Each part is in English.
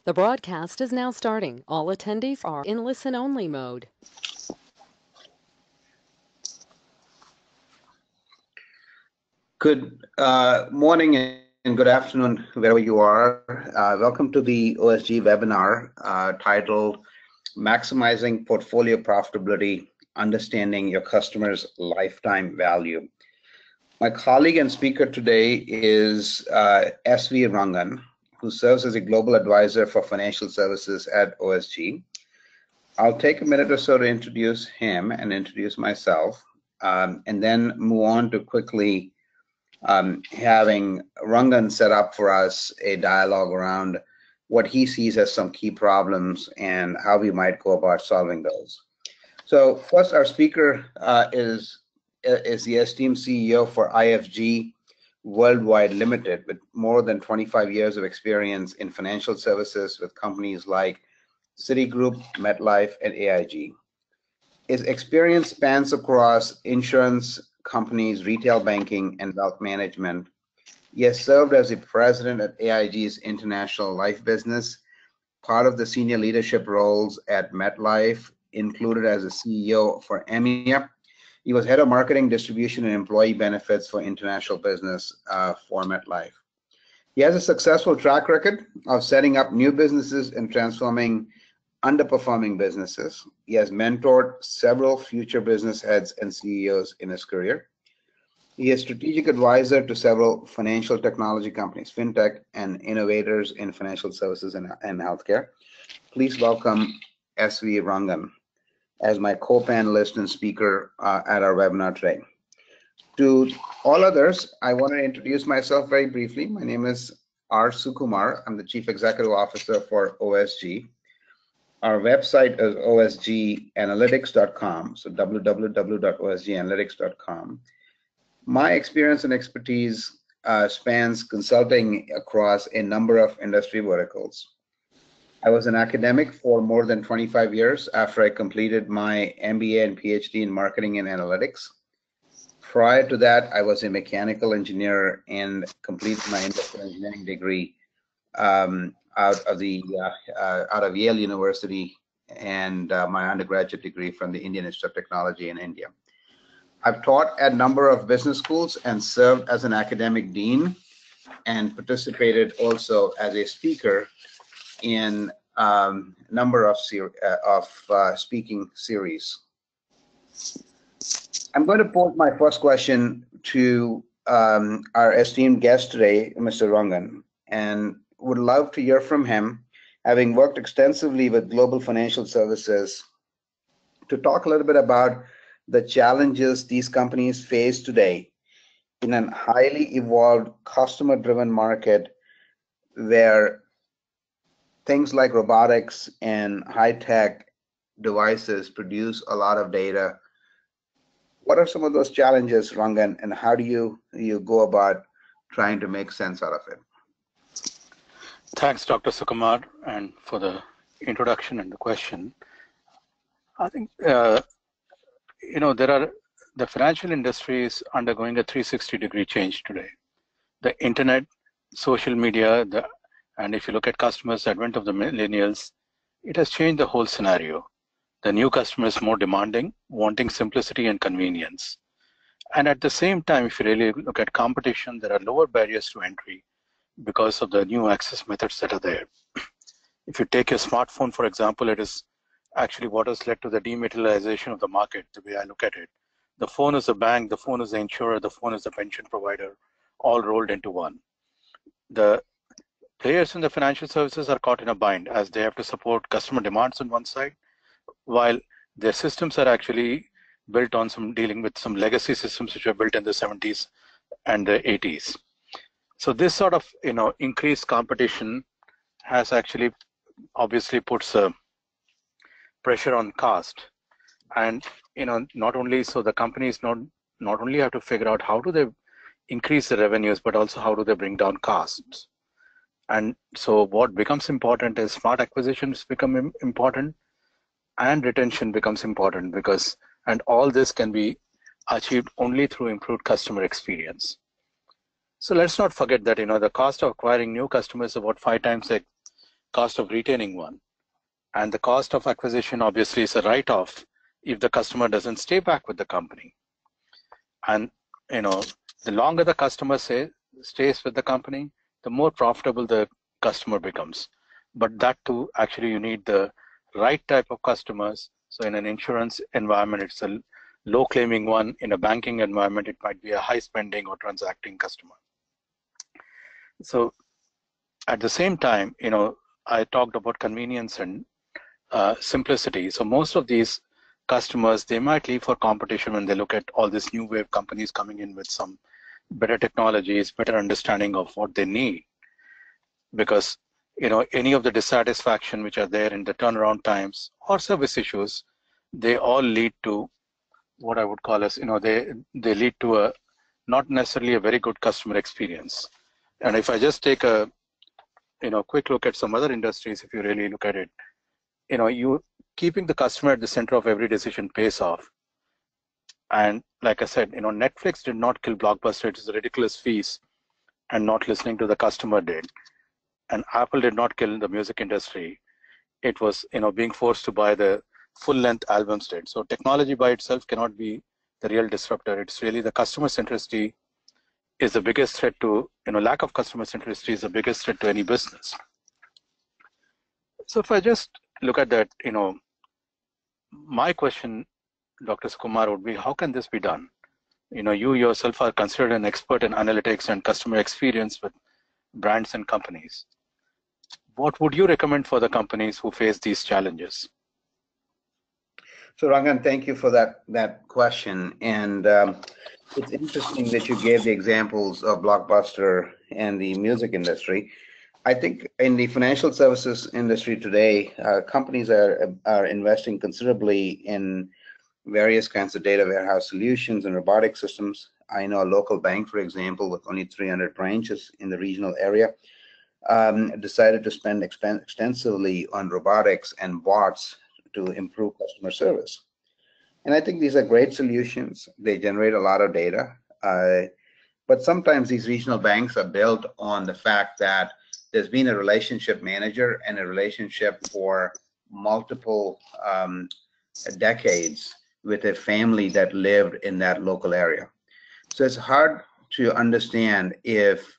The broadcast is now starting. All attendees are in listen-only mode. Good morning and good afternoon, wherever you are. Welcome to the OSG webinar titled Maximizing Portfolio Profitability, Understanding Your Customer's Lifetime Value. My colleague and speaker today is S.V. Rangan, who serves as a global advisor for financial services at OSG. I'll take a minute or so to introduce him and introduce myself, and then move on to quickly having Rangan set up for us a dialogue around what he sees as some key problems and how we might go about solving those. So first, our speaker is the esteemed CEO for IFG Worldwide Limited, with more than 25 years of experience in financial services with companies like Citigroup, MetLife, and AIG. His experience spans across insurance companies, retail banking, and wealth management. He has served as the president at AIG's international life business, part of the senior leadership roles at MetLife, included as a CEO for EMEA. He was head of marketing, distribution, and employee benefits for international business for MetLife. He has a successful track record of setting up new businesses and transforming underperforming businesses. He has mentored several future business heads and CEOs in his career. He is strategic advisor to several financial technology companies, fintech, and innovators in financial services and healthcare. Please welcome S.V. Rangan as my co-panelist and speaker at our webinar today. To all others, I want to introduce myself very briefly. My name is R. Sukumar. I'm the Chief Executive Officer for OSG. Our website is osganalytics.com, so www.osganalytics.com. My experience and expertise spans consulting across a number of industry verticals. I was an academic for more than 25 years after I completed my MBA and PhD in marketing and analytics. Prior to that, I was a mechanical engineer and completed my industrial engineering degree out of Yale University, and my undergraduate degree from the Indian Institute of Technology in India. I've taught at a number of business schools and served as an academic dean, and participated also as a speaker in a number of speaking series. I'm going to pose my first question to our esteemed guest today, Mr. Rangan, and would love to hear from him, having worked extensively with global financial services, to talk a little bit about the challenges these companies face today in a highly evolved, customer-driven market where things like robotics and high-tech devices produce a lot of data. What are some of those challenges, Rangan, and how do you go about trying to make sense out of it? Thanks, Dr. Sukumar, and for the introduction and the question. I think, the financial industry is undergoing a 360-degree change today. The internet, social media, and if you look at customers, the advent of the millennials, it has changed the whole scenario. The new customer is more demanding, wanting simplicity and convenience. And at the same time, if you really look at competition, there are lower barriers to entry because of the new access methods that are there. If you take your smartphone, for example, it is actually what has led to the dematerialization of the market, the way I look at it. The phone is the bank, the phone is the insurer, the phone is the pension provider, all rolled into one. The players in the financial services are caught in a bind as they have to support customer demands on one side, while their systems are actually built on dealing with some legacy systems which were built in the 70s and the 80s. So this sort of increased competition has actually obviously puts pressure on cost, and not only so the companies not only have to figure out how do they increase the revenues, but also how do they bring down costs. And so what becomes important is smart acquisitions become important, and retention becomes important, and all this can be achieved only through improved customer experience. So let's not forget that the cost of acquiring new customers is about 5 times the cost of retaining one. And the cost of acquisition obviously is a write-off if the customer doesn't stay back with the company. And the longer the customer stays with the company, the more profitable the customer becomes. But that too, actually, you need the right type of customers. So in an insurance environment, it's a low claiming one. In a banking environment, it might be a high spending or transacting customer. So at the same time, I talked about convenience and simplicity. So most of these customers, they might leave for competition when they look at all these new wave companies coming in with some better technologies, better understanding of what they need. Because any of the dissatisfaction which are there in the turnaround times or service issues, they all lead to what I would call as, they lead to a not necessarily a very good customer experience. And if I just take a quick look at some other industries, if you really look at it, you keeping the customer at the center of every decision pays off. And like I said, Netflix did not kill Blockbuster. It is ridiculous fees and not listening to the customer did. And Apple did not kill the music industry. It was, being forced to buy the full-length albums did. So technology by itself cannot be the real disruptor. It's really the customer centricity is the biggest threat to, lack of customer centricity is the biggest threat to any business. So if I just look at that, my question, Dr. Sukumar, would be, how can this be done? You yourself are considered an expert in analytics and customer experience with brands and companies. What would you recommend for the companies who face these challenges? So Rangan, thank you for that question. And it's interesting that you gave the examples of Blockbuster and the music industry. I think in the financial services industry today, companies are investing considerably in various kinds of data warehouse solutions and robotic systems. I know a local bank, for example, with only 300 branches in the regional area, decided to spend extensively on robotics and bots to improve customer service. And I think these are great solutions. They generate a lot of data. But sometimes these regional banks are built on the fact that there's been a relationship manager and a relationship for multiple decades with a family that lived in that local area. So it's hard to understand if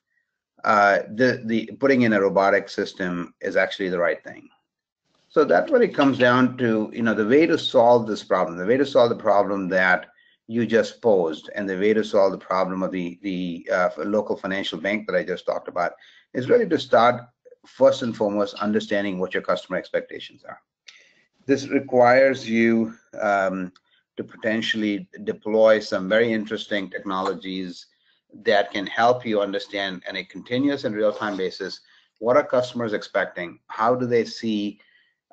the putting in a robotic system is actually the right thing. So that's what it comes down to, the way to solve this problem, the way to solve the problem that you just posed, and the way to solve the problem of the local financial bank that I just talked about is really to start first and foremost understanding what your customer expectations are. This requires you to potentially deploy some very interesting technologies that can help you understand on a continuous and real-time basis what are customers expecting, how do they see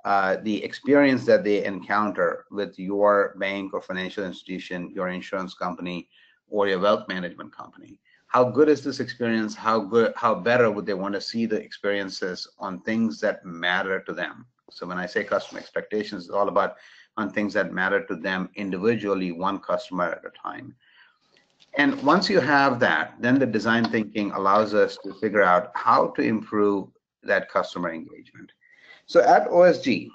the experience that they encounter with your bank or financial institution, your insurance company, or your wealth management company. How good is this experience? How better would they want to see the experiences on things that matter to them? So when I say customer expectations, it's all about on things that matter to them individually, one customer at a time. And once you have that, then the design thinking allows us to figure out how to improve that customer engagement. So at OSG,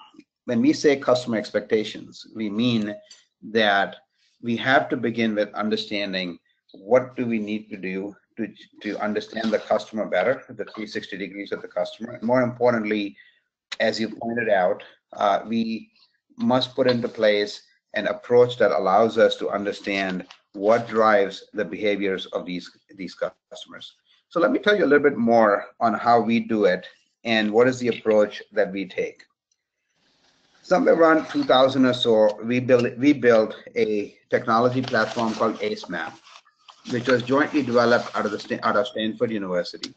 when we say customer expectations, we mean that we have to begin with understanding what do we need to do to understand the customer better, the 360 degrees of the customer. And more importantly, as you pointed out, we must put into place an approach that allows us to understand what drives the behaviors of these customers. So let me tell you a little bit more on how we do it and what is the approach that we take. Somewhere around 2000 or so, we built a technology platform called AceMap, which was jointly developed out of Stanford University.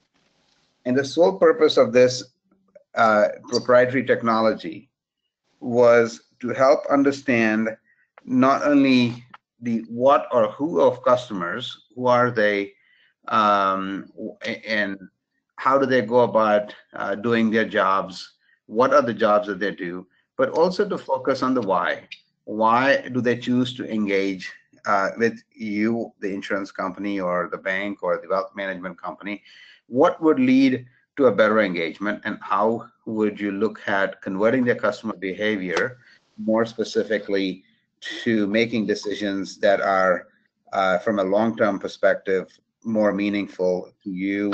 And the sole purpose of this proprietary technology was to help understand not only the what or who of customers, who are they, and how do they go about doing their jobs, what are the jobs that they do, but also to focus on the why. Why do they choose to engage with you, the insurance company or the bank or the wealth management company? What would lead to a better engagement, and how would you look at converting their customer behavior more specifically to making decisions that are from a long-term perspective more meaningful to you,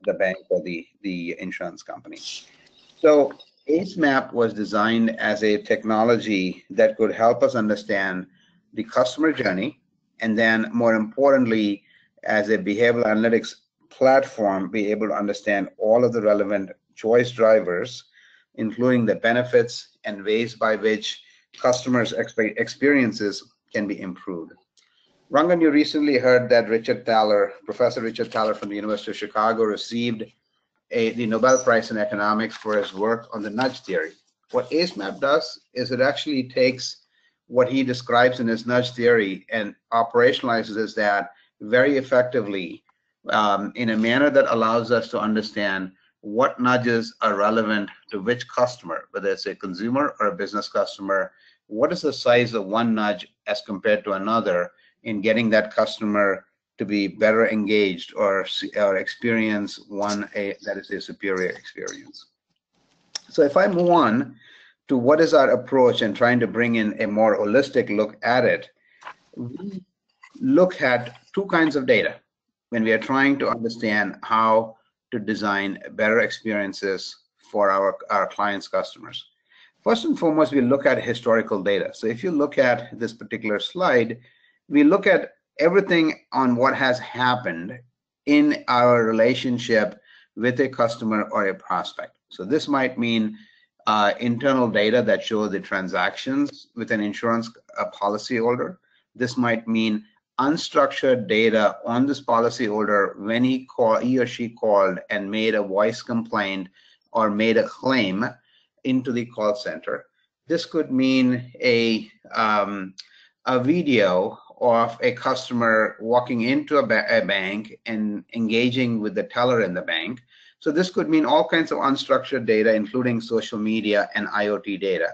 the bank or the insurance company. So AceMap was designed as a technology that could help us understand the customer journey, and then more importantly, as a behavioral analytics platform, be able to understand all of the relevant choice drivers, including the benefits and ways by which customers' experiences can be improved. Rangan, you recently heard that Professor Richard Thaler from the University of Chicago received the Nobel Prize in Economics for his work on the nudge theory. What AceMap does is it actually takes what he describes in his nudge theory and operationalizes that very effectively in a manner that allows us to understand what nudges are relevant to which customer, whether it's a consumer or a business customer. What is the size of one nudge as compared to another in getting that customer to be better engaged or experience that is a superior experience. So if I move on to what is our approach and trying to bring in a more holistic look at it, we look at two kinds of data when we are trying to understand how to design better experiences for our clients' customers. First and foremost, we look at historical data. So if you look at this particular slide, we look at everything on what has happened in our relationship with a customer or a prospect. So this might mean internal data that show the transactions with an insurance policyholder. This might mean unstructured data on this policyholder when he or she called and made a voice complaint or made a claim into the call center. This could mean a video of a customer walking into a bank and engaging with the teller in the bank. So this could mean all kinds of unstructured data, including social media and IoT data.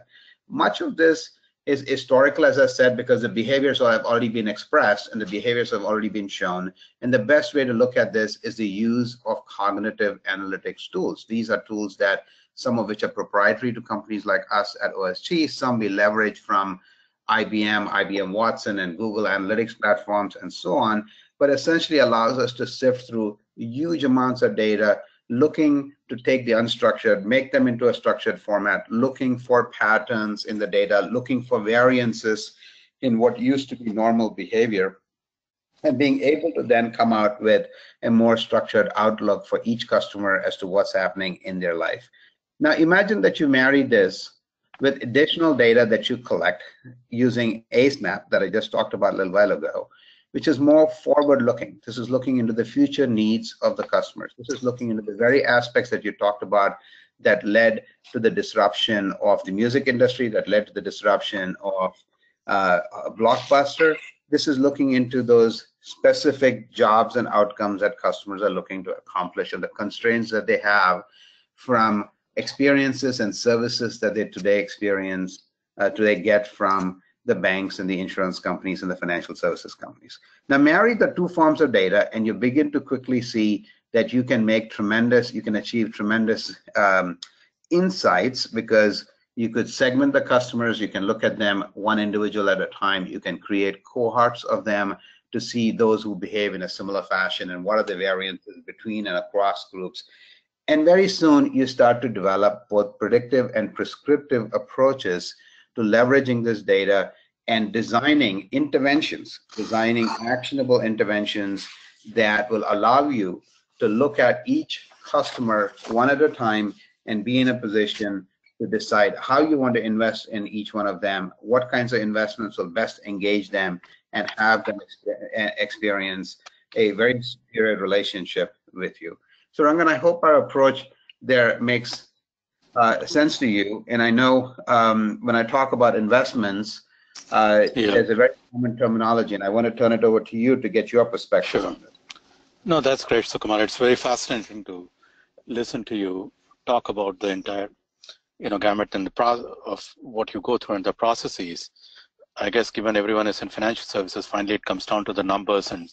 Much of this is historical, as I said, because the behaviors have already been expressed and the behaviors have already been shown. And the best way to look at this is the use of cognitive analytics tools. These are tools that some of which are proprietary to companies like us at OSG. Some we leverage from IBM Watson, and Google Analytics platforms, and so on, but essentially allows us to sift through huge amounts of data, looking to take the unstructured, make them into a structured format, looking for patterns in the data, looking for variances in what used to be normal behavior, and being able to then come out with a more structured outlook for each customer as to what's happening in their life. Now imagine that you marry this with additional data that you collect using AceMap that I just talked about a little while ago, which is more forward-looking. This is looking into the future needs of the customers. This is looking into the very aspects that you talked about that led to the disruption of the music industry, that led to the disruption of Blockbuster. This is looking into those specific jobs and outcomes that customers are looking to accomplish and the constraints that they have from experiences and services that they today get from the banks and the insurance companies and the financial services companies. Now marry the two forms of data and you begin to quickly see that you can achieve tremendous insights, because you could segment the customers, you can look at them one individual at a time, you can create cohorts of them to see those who behave in a similar fashion and what are the variances between and across groups. And very soon you start to develop both predictive and prescriptive approaches to leveraging this data and designing actionable interventions that will allow you to look at each customer one at a time and be in a position to decide how you want to invest in each one of them, what kinds of investments will best engage them and have them experience a very superior relationship with you. So Rangan, I hope our approach there makes sense to you. And I know when I talk about investments, there's a very common terminology, and I want to turn it over to you to get your perspective on this. No, that's great, Sukumar. It's very fascinating to listen to you talk about the entire, gamut and of what you go through and the processes. I guess given everyone is in financial services, finally it comes down to the numbers and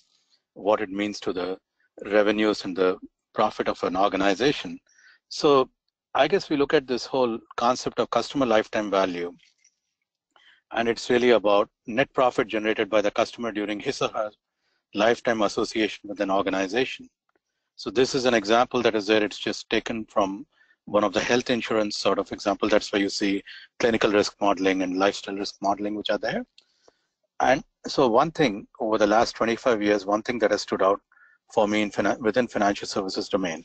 what it means to the revenues and the profit of an organization. So I guess we look at this whole concept of customer lifetime value, and it's really about net profit generated by the customer during his or her lifetime association with an organization. So this is an example that is there. It's just taken from one of the health insurance sort of example. That's why you see clinical risk modeling and lifestyle risk modeling, which are there. And so one thing over the last 25 years, one thing that has stood out for me within financial services domain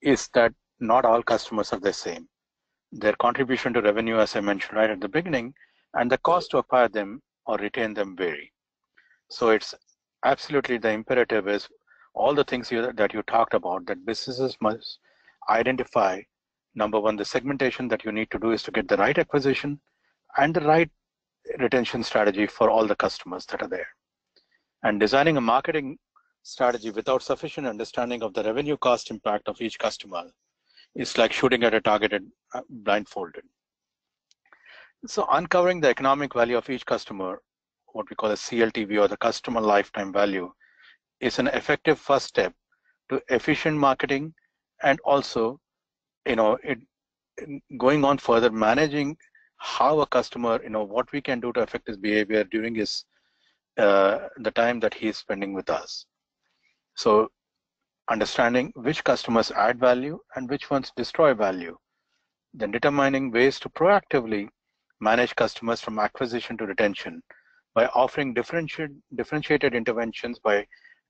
is that not all customers are the same. Their contribution to revenue, as I mentioned right at the beginning, and the cost to acquire them or retain them vary. So it's absolutely the imperative is all the things that you talked about, that businesses must identify. Number one, the segmentation that you need to do is to get the right acquisition and the right retention strategy for all the customers that are there. And designing a marketing strategy without sufficient understanding of the revenue cost impact of each customer is like shooting at a target blindfolded. So uncovering the economic value of each customer, what we call a CLTV or the customer lifetime value, is an effective first step to efficient marketing, and also, going on further, managing how a customer, what we can do to affect his behavior during his the time that he's spending with us. So understanding which customers add value and which ones destroy value, then determining ways to proactively manage customers from acquisition to retention by offering differentiated interventions by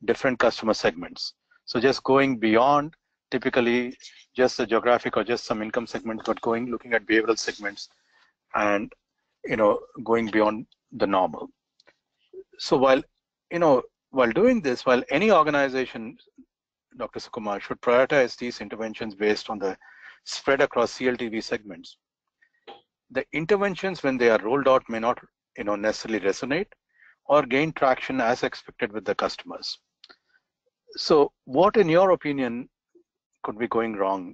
different customer segments. So just going beyond typically just the geographic or just some income segments, but looking at behavioral segments and going beyond the normal. So while doing this, while any organization, Dr. Sukumar, should prioritize these interventions based on the spread across CLTV segments, the interventions when they are rolled out may not necessarily resonate or gain traction as expected with the customers. So what, in your opinion, could be going wrong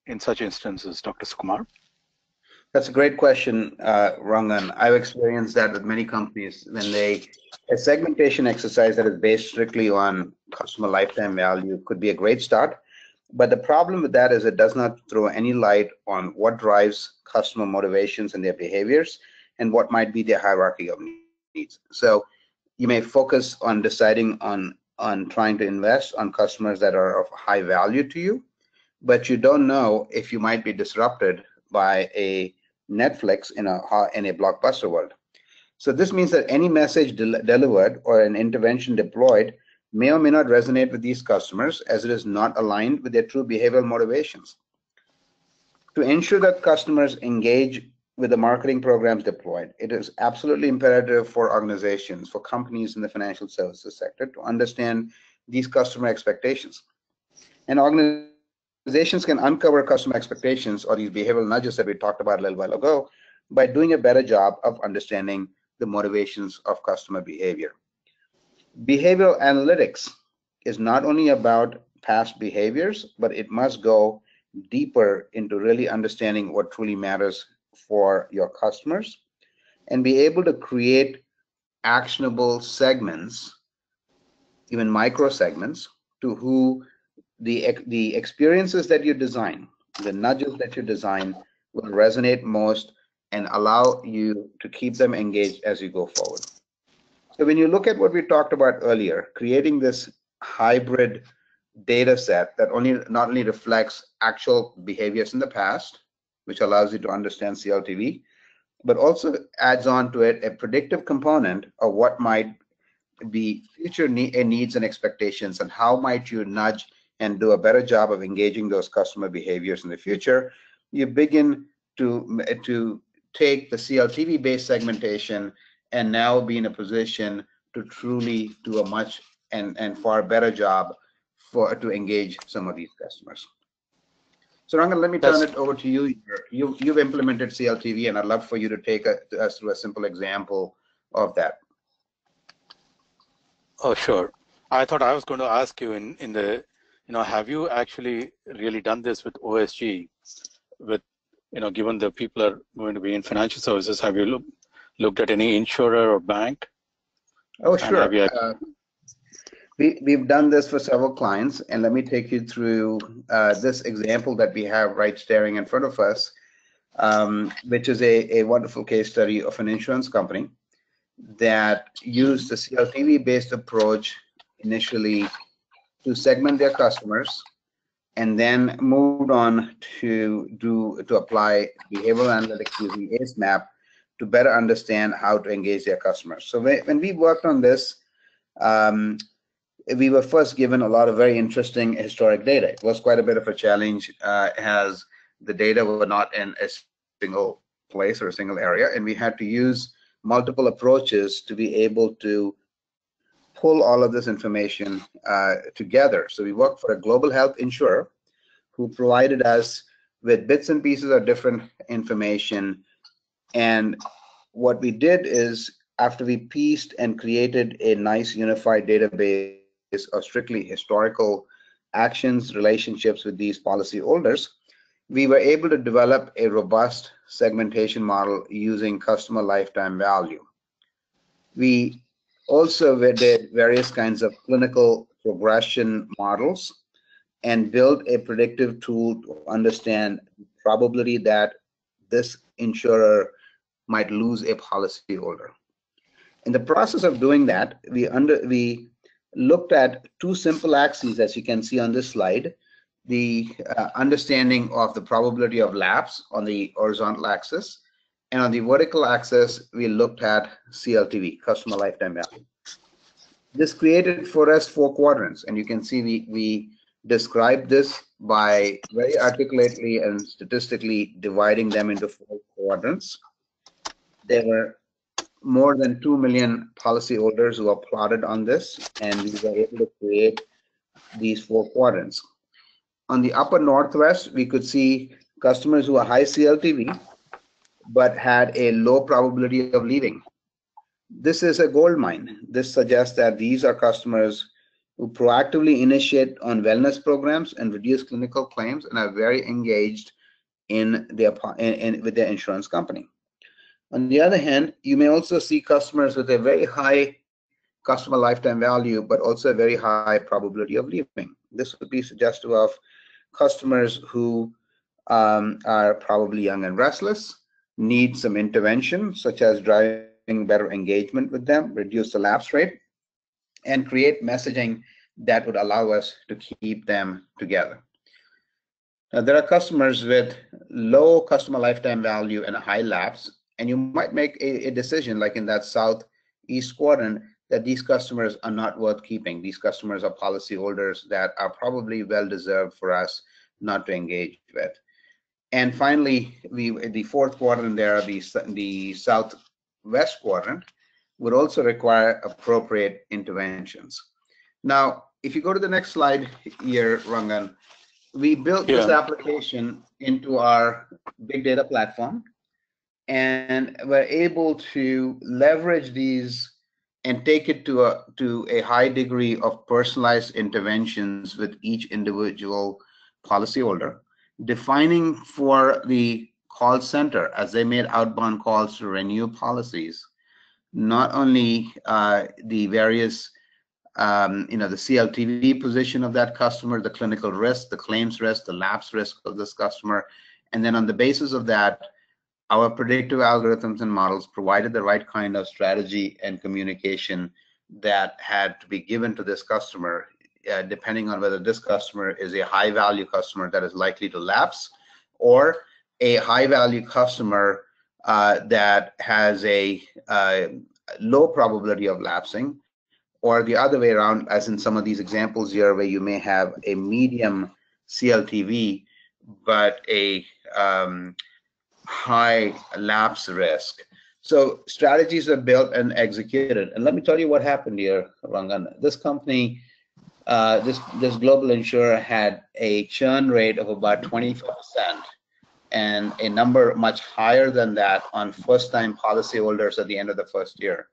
in such instances, Dr. Sukumar? That's a great question, Rangan. I've experienced that with many companies when a segmentation exercise that is based strictly on customer lifetime value could be a great start. But the problem with that is it does not throw any light on what drives customer motivations and their behaviors and what might be their hierarchy of needs. So you may focus on deciding on trying to invest on customers that are of high value to you, but you don't know if you might be disrupted by a Netflix in a blockbuster world. So this means that any message delivered or an intervention deployed may or may not resonate with these customers, as it is not aligned with their true behavioral motivations. To ensure that customers engage with the marketing programs deployed, it is absolutely imperative for organizations, for companies in the financial services sector, to understand these customer expectations. And organizations can uncover customer expectations or these behavioral nudges that we talked about a little while ago by doing a better job of understanding the motivations of customer behavior. Behavioral analytics is not only about past behaviors, but it must go deeper into really understanding what truly matters for your customers and be able to create actionable segments, even micro segments, to who the experiences that you design, the nudges that you design will resonate most and allow you to keep them engaged as you go forward. So when you look at what we talked about earlier, creating this hybrid data set that not only reflects actual behaviors in the past, which allows you to understand CLTV, but also adds on to it a predictive component of what might be future needs and expectations, and how might you nudge and do a better job of engaging those customer behaviors in the future. You begin to take the CLTV-based segmentation and now be in a position to truly do a much and far better job to engage some of these customers. So Rangan, let me turn it over to you. You've implemented CLTV, and I'd love for you to take us through a simple example of that. Oh, sure. I thought I was going to ask you in the, have you actually really done this with OSG? With, given the people are going to be in financial services, have you looked at any insurer or bank? Oh, sure. We've done this for several clients, and let me take you through this example that we have right staring in front of us, which is a wonderful case study of an insurance company that used the CLTV-based approach initially to segment their customers, and then moved on to apply behavioral analytics using ACE map to better understand how to engage their customers. So when we worked on this, um, we were first given a lot of very interesting historic data. It was quite a bit of a challenge, as the data were not in a single place or a single area, and we had to use multiple approaches to be able to pull all of this information together. So we worked for a global health insurer who provided us with bits and pieces of different information. And what we did is, after we pieced and created a nice unified database of strictly historical actions, relationships with these policyholders, we were able to develop a robust segmentation model using customer lifetime value. We also did various kinds of clinical progression models and build a predictive tool to understand the probability that this insurer might lose a policyholder. In the process of doing that, we looked at two simple axes, as you can see on this slide: the understanding of the probability of lapse on the horizontal axis, and on the vertical axis, we looked at CLTV, customer lifetime value. This created for us 4 quadrants, and you can see we described this by very articulately and statistically dividing them into 4 quadrants. There were more than 2 million policyholders who are plotted on this, and we were able to create these 4 quadrants. On the upper northwest, we could see customers who are high CLTV but had a low probability of leaving. This is a gold mine. This suggests that these are customers who proactively initiate on wellness programs and reduce clinical claims and are very engaged with their insurance company. On the other hand, you may also see customers with a very high customer lifetime value, but also a very high probability of leaving. This would be suggestive of customers who are probably young and restless, need some intervention, such as driving better engagement with them, reduce the lapse rate, and create messaging that would allow us to keep them together. Now, there are customers with low customer lifetime value and a high lapse, and you might make a decision, like in that southeast quadrant, that these customers are not worth keeping. These customers are policyholders that are probably well-deserved for us not to engage with. And finally, the 4th quadrant there, the southwest quadrant, would also require appropriate interventions. Now, if you go to the next slide here, Rangan, we built this application into our big data platform, and we're able to leverage these and take it to a high degree of personalized interventions with each individual policyholder, defining for the call center, as they made outbound calls to renew policies, not only the various the CLTV position of that customer, the clinical risk, the claims risk, the lapse risk of this customer, and then on the basis of that, our predictive algorithms and models provided the right kind of strategy and communication that had to be given to this customer, depending on whether this customer is a high value customer that is likely to lapse, or a high value customer that has a low probability of lapsing, or the other way around, as in some of these examples here, where you may have a medium CLTV but a high lapse risk. So strategies are built and executed. And let me tell you what happened here, Rangan. This company, this global insurer, had a churn rate of about 25%, and a number much higher than that on first-time policyholders at the end of the first year.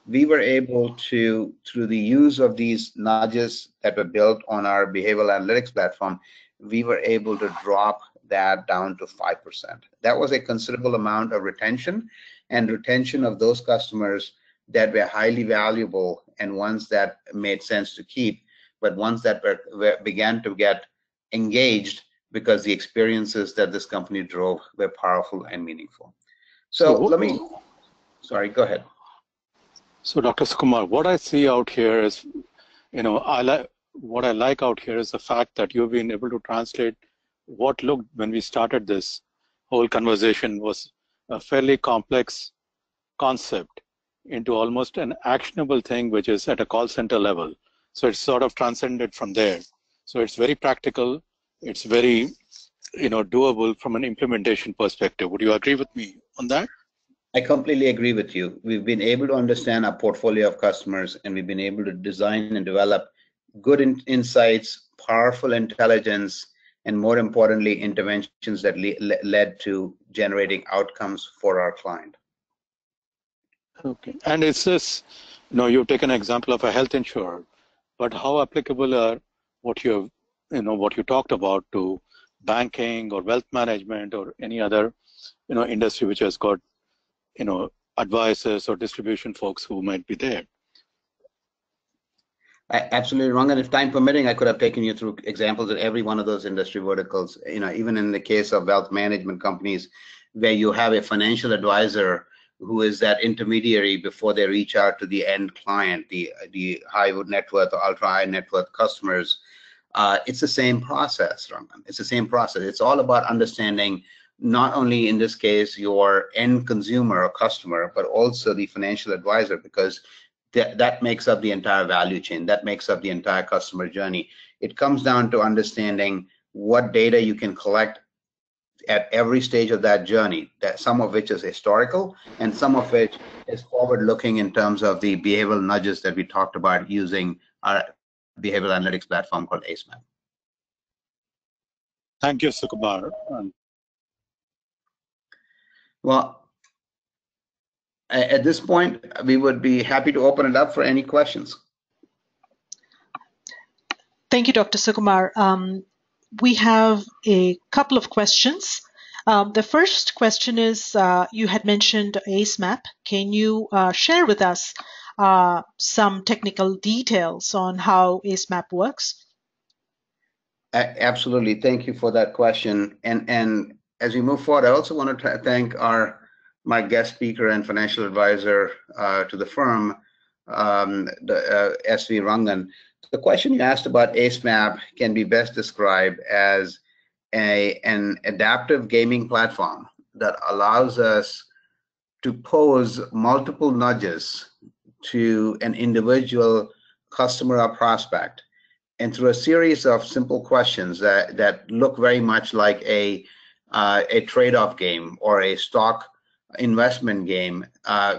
We were able to, through the use of these nudges that were built on our behavioral analytics platform, we were able to drop that down to 5%. That was a considerable amount of retention, and retention of those customers that were highly valuable and ones that made sense to keep, but ones that began to get engaged because the experiences that this company drove were powerful and meaningful. So let me, sorry, go ahead. So Dr. Sukumar, what I see out here is, what I like out here is the fact that you've been able to translate what looked, when we started this whole conversation, was a fairly complex concept into almost an actionable thing, which is at a call center level. So it's sort of transcended from there. So it's very practical. It's very, doable from an implementation perspective. Would you agree with me on that? I completely agree with you. We've been able to understand our portfolio of customers, and we've been able to design and develop good insights, powerful intelligence, and more importantly, interventions that led to generating outcomes for our client. Okay. And it's this, you've taken an example of a health insurer, but how applicable are what you talked about to banking or wealth management or any other, industry which has got, advisors or distribution folks who might be there? Absolutely wrong. And if time permitting, I could have taken you through examples of every one of those industry verticals. Even in the case of wealth management companies, where you have a financial advisor who is that intermediary before they reach out to the end client, the high net worth or ultra high net worth customers. It's the same process, Rangan. It's the same process. It's all about understanding not only in this case your end consumer or customer, but also the financial advisor, because that makes up the entire value chain. That makes up the entire customer journey. It comes down to understanding what data you can collect at every stage of that journey, that some of which is historical and some of which is forward-looking in terms of the behavioral nudges that we talked about using our behavioral analytics platform called AceMap. Thank you, Sukumar. Well, at this point, we would be happy to open it up for any questions. Thank you, Dr. Sukumar. We have a couple of questions. The first question is, you had mentioned AceMap. Can you share with us some technical details on how AceMap works? Absolutely. Thank you for that question. And as we move forward, I also want to thank my guest speaker and financial advisor to the firm, SV Rangan. The question you asked about AceMap can be best described as an adaptive gaming platform that allows us to pose multiple nudges to an individual customer or prospect. And through a series of simple questions that look very much like a trade-off game or a stock investment game,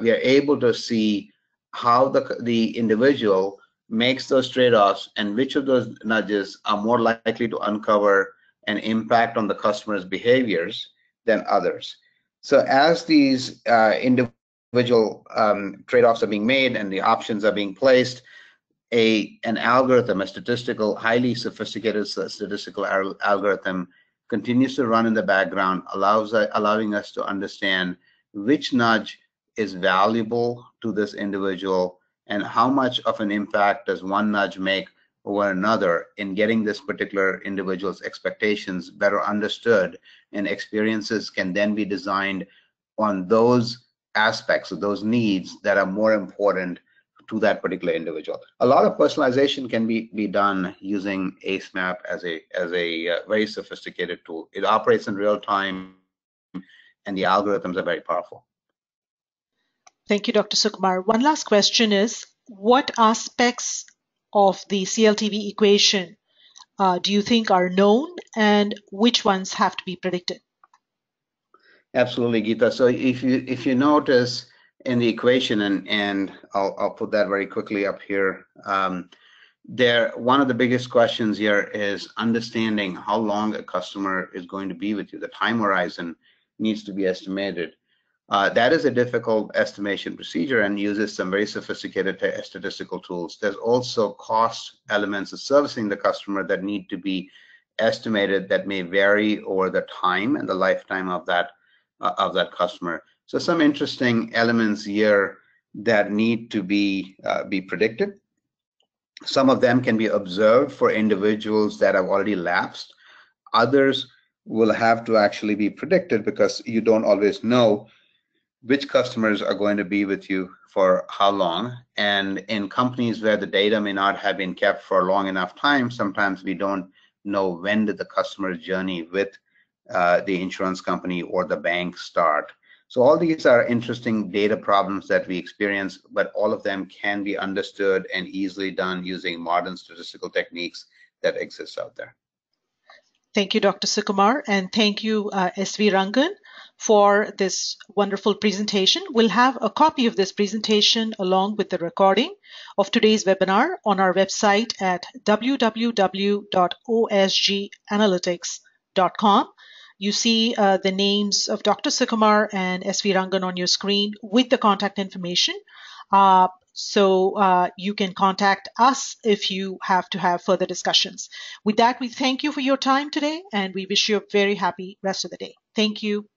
we are able to see how the individual makes those trade-offs and which of those nudges are more likely to uncover an impact on the customer's behaviors than others. So as these individual trade-offs are being made and the options are being placed, an algorithm, a highly sophisticated statistical algorithm continues to run in the background, allowing us to understand which nudge is valuable to this individual and how much of an impact does one nudge make over another in getting this particular individual's expectations better understood, and experiences can then be designed on those aspects of those needs that are more important to that particular individual. A lot of personalization can be done using AceMap as a very sophisticated tool. It operates in real time, and the algorithms are very powerful. Thank you, Dr. Sukumar. One last question is, what aspects of the CLTV equation do you think are known, and which ones have to be predicted? Absolutely, Geeta. So if you notice in the equation, and I'll put that very quickly up here, one of the biggest questions here is understanding how long a customer is going to be with you. The time horizon needs to be estimated. That is a difficult estimation procedure and uses some very sophisticated statistical tools. There's also cost elements of servicing the customer that need to be estimated that may vary over the time and the lifetime of that customer. So some interesting elements here that need to be predicted. Some of them can be observed for individuals that have already lapsed. Others will have to actually be predicted because you don't always know which customers are going to be with you for how long. And in companies where the data may not have been kept for a long enough time, sometimes we don't know when did the customer journey with the insurance company or the bank start. So all these are interesting data problems that we experience, but all of them can be understood and easily done using modern statistical techniques that exist out there. Thank you, Dr. Sukumar, and thank you, SV Rangan, for this wonderful presentation. We'll have a copy of this presentation along with the recording of today's webinar on our website at www.osganalytics.com. You see the names of Dr. Sukumar and SV Rangan on your screen with the contact information. So you can contact us if you have to have further discussions. With that, we thank you for your time today, and we wish you a very happy rest of the day. Thank you.